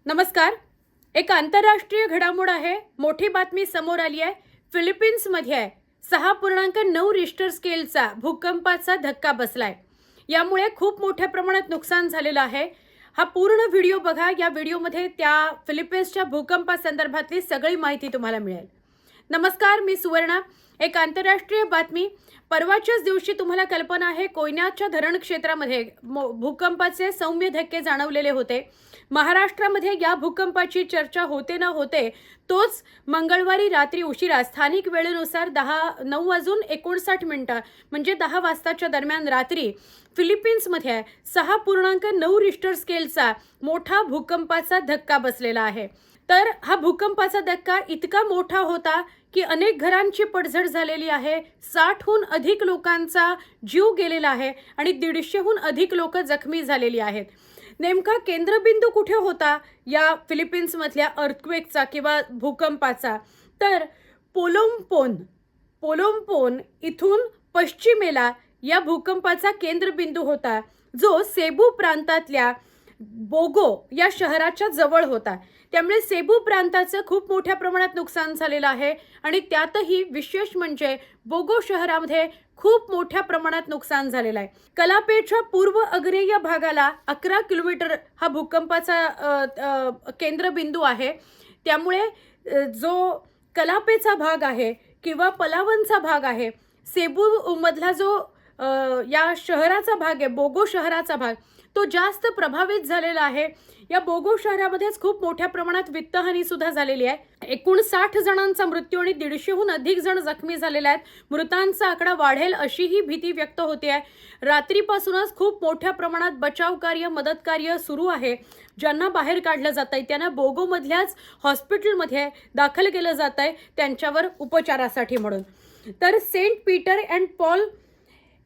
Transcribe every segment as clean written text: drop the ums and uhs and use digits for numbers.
नमस्कार. एक आंतरराष्ट्रीय घडामोड आहे. मोठी बातमी समोर आली आहे. फिलिपिन्समध्ये आहे 6.9 रिश्टर स्केलचा भूकंपाचा धक्का बसलाय. यामुळे खूप मोठ्या प्रमाणात नुकसान झालेलं आहे. हा पूर्ण व्हिडिओ बघा. या व्हिडिओमध्ये त्या फिलिपिन्सच्या भूकंपासंदर्भातली सगळी माहिती तुम्हाला मिळेल. नमस्कार, मी सुवर्णा. एक आंतरराष्ट्रीय बातमी. परवाच्याच दिवशी तुम्हाला कल्पना आहे कोयनाच्या धरण क्षेत्रामध्ये भूकंपाचे सौम्य धक्के जाणवलेले होते. महाराष्ट्रामध्ये या भूकंपाची चर्चा होते न होते तोच मंगळवारी रात्री उशिरा स्थानिक वेळेनुसार 9:59 म्हणजे 10 वाजताच्या दरम्यान रात्री फिलिपिन्समध्ये 6.9 रिश्टर स्केलचा मोठा भूकंपाचा धक्का बसलेला आहे. तर हा भूकंपाचा धक्का इतका मोठा होता की अनेक घरांची पडझड झालेली आहे. 60हून अधिक लोकांचा जीव गेलेला आहे आणि 150हून अधिक लोक जखमी झालेली आहेत. नेमका केंद्रबिंदू कुठे होता या फिलिपिन्समधल्या अर्थक्वेकचा किंवा भूकंपाचा? तर पोलोम्पोन इथून पश्चिमेला या भूकंपाचा केंद्रबिंदू होता, जो सेबू प्रांतातल्या बोगो या शहराच्या जवळ होता. त्यामुळे सेबू प्रांताचं खूप मोठ्या प्रमाणात नुकसान झालेलं आहे आणि त्यातही विशेष म्हणजे बोगो शहरामध्ये खूप मोठ्या प्रमाणात नुकसान झालेलं आहे. कलापेच्या पूर्व आग्नेय भागाला 11 किलोमीटर हा भूकंपाचा केंद्रबिंदू आहे. त्यामुळे जो कलापेचा भाग आहे किंवा पलावनचा भाग आहे, सेबू मधला जो या शहराचा भाग आहे, बोगो शहराचा भाग, तो जास्त प्रभावित झालेला आहे. या बोगो शहरामध्येच खूप मोठ्या प्रमाणात वित्तहानी सुद्धा झालेली आहे. एकूण 60 जणांचा मृत्यू आणि 150हून अधिक जण जखमी झालेले आहेत. मृतांचा आकडा वाढेल अशीही भीती व्यक्त होते आहे. रात्रीपासूनच खूप मोठ्या प्रमाणात बचाव कार्य, मदत कार्य सुरू आहे. ज्यांना बाहेर काढलं जात आहे त्यांना बोगोमधल्याच हॉस्पिटलमध्ये दाखल केलं जात आहे त्यांच्यावर उपचारासाठी म्हणून. तर सेंट पीटर अँड पॉल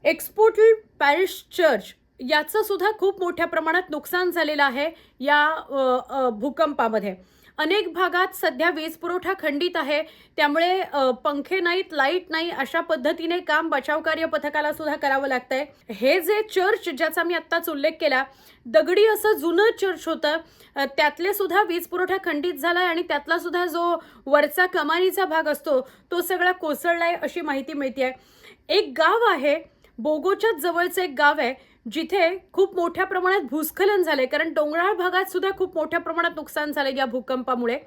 एक्सपोर्टल पॅरिश चर्च याचं सुद्धा खूप मोठ्या प्रमाणात नुकसान झालेलं आहे या भूकंपामध्ये. अनेक भागात सध्या वीज पुरवठा खंडित आहे. त्यामुळे पंखे नाहीत, लाईट नाही, अशा पद्धतीने काम बचावकार्य पथकाला सुद्धा करावं लागतंय. हे जे चर्च ज्याचा मी आत्ताच उल्लेख केला, दगडी असं जुनं चर्च होतं, त्यातले सुद्धा वीज पुरवठा खंडित झालाय आणि त्यातला सुद्धा जो वरचा कमानीचा भाग असतो तो सगळा कोसळलाय अशी माहिती मिळते. एक गाव आहे, बोगोच्याच जवळचं एक गाव आहे, जिथे खूप मोठ्या प्रमाणात भूस्खलन झाले. कारण डोंगराळ भागात सुद्धा खूप मोठ्या प्रमाणात नुकसान झाले या भूकंपामुळे.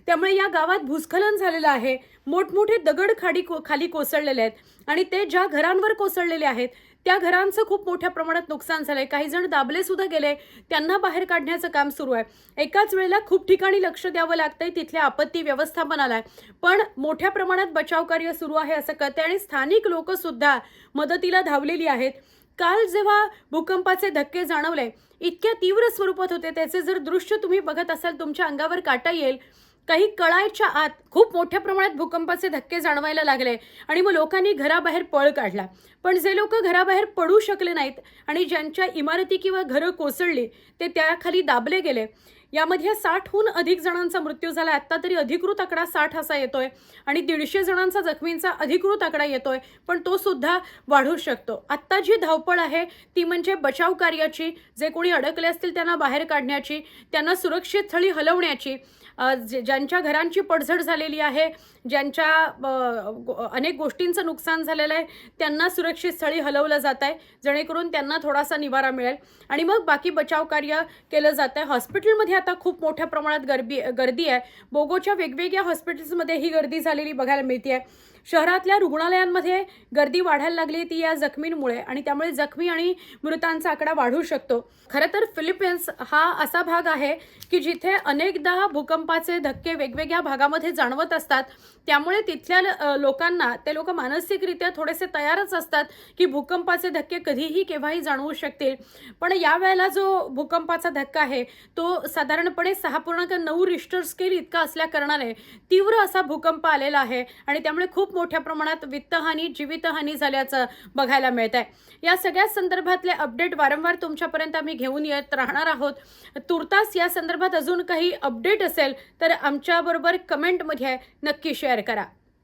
त्यामुळे या गावात भूस्खलन झालेलं आहे. मोठमोठे दगड खाली कोसळलेले आहेत आणि ते ज्या घरांवर कोसळलेले आहेत त्या घरांचं खूप मोठ्या प्रमाणात नुकसान झालंय. काही जण दाबले सुद्धा गेले, त्यांना बाहेर काढण्याचं काम सुरू आहे. एकाच वेळेला खूप ठिकाणी लक्ष द्यावं लागतंय तिथल्या आपत्ती व्यवस्थापनाला, पण मोठ्या प्रमाणात बचाव कार्य सुरू आहे असं कळतंय आणि स्थानिक लोक सुद्धा मदतीला धावलेली आहेत. काल जेव्हा भूकंपाचे धक्के जाणवले, इतक्या तीव्र स्वरूपात होते, त्याचे जर दृश्य तुम्ही बघत असाल तुमच्या अंगावर काटा येईल. काही कळायच्या आत खूप मोठ्या प्रमाणात भूकंपाचे धक्के जाणवायला लागले आणि मग लोकांनी घराबाहेर पळ काढला. पण जे लोक घराबाहेर पडू शकले नाहीत आणि ज्यांच्या इमारती किंवा घरं कोसळली ते त्याखाली दाबले गेले, यामध्ये 60हून अधिक जणांचा मृत्यू झाला. आत्ता तरी अधिकृत आकडा 60 असा येतोय आणि 150 जणांचा जखमींचा अधिकृत आकडा येतोय, पण तो सुद्धा वाढू शकतो. आत्ता जी धावपळ आहे ती म्हणजे बचाव कार्याची, जे कोणी अडकले असतील त्यांना बाहेर काढण्याची, त्यांना सुरक्षित स्थळी हलवण्याची. ज्यांच्या घरांची पडझड झालेली आहे, ज्यांच्या अनेक गोष्टींचं नुकसान झालेलं आहे, त्यांना सुरक्षित स्थळी हलवलं जात आहे जेणेकरून त्यांना थोडासा निवारा मिळेल आणि मग बाकी बचाव कार्य केलं जात आहे. हॉस्पिटलमध्ये आता खूप मोठ्या प्रमाणात गर्दी आहे. बोगोच्या वेगवेगळ्या हॉस्पिटल्समध्ये ही गर्दी झालेली बघायला मिळते आहे. शहरातल्या रुग्णालयांमध्ये गर्दी वाढायला लागली ती या जखमींमुळे आणि त्यामुळे जखमी आणि मृतांचा आकडा वाढू शकतो. खरं तर फिलिपिन्स हा असा भाग आहे की जिथे अनेकदा भूकंपाचे धक्के वेगवेगळ्या भागामध्ये जाणवत असतात. त्यामुळे तिथल्या लोकांना, ते लोक मानसिकरित्या थोडेसे तयारच असतात की भूकंपाचे धक्के कधीही केव्हाही जाणवू शकतील. पण यावेळेला जो भूकंपाचा धक्का आहे तो साधारणपणे 6.9 रिश्टर स्केल इतका असल्या कारणाने तीव्र असा भूकंप आलेला आहे आणि त्यामुळे खूप मोठ्या प्रमाणात वित्तहानी, जीवितहानी झाल्याचं बघायला मिळत आहे. या सगळ्या संदर्भातले अपडेट वारंवार तुमच्यापर्यंत आम्ही घेऊन येत राहणार आहोत. तुर्तास या संदर्भात अजून काही अपडेट असेल तर आमच्याबरोबर कमेंटमध्ये नक्की शेअर करा.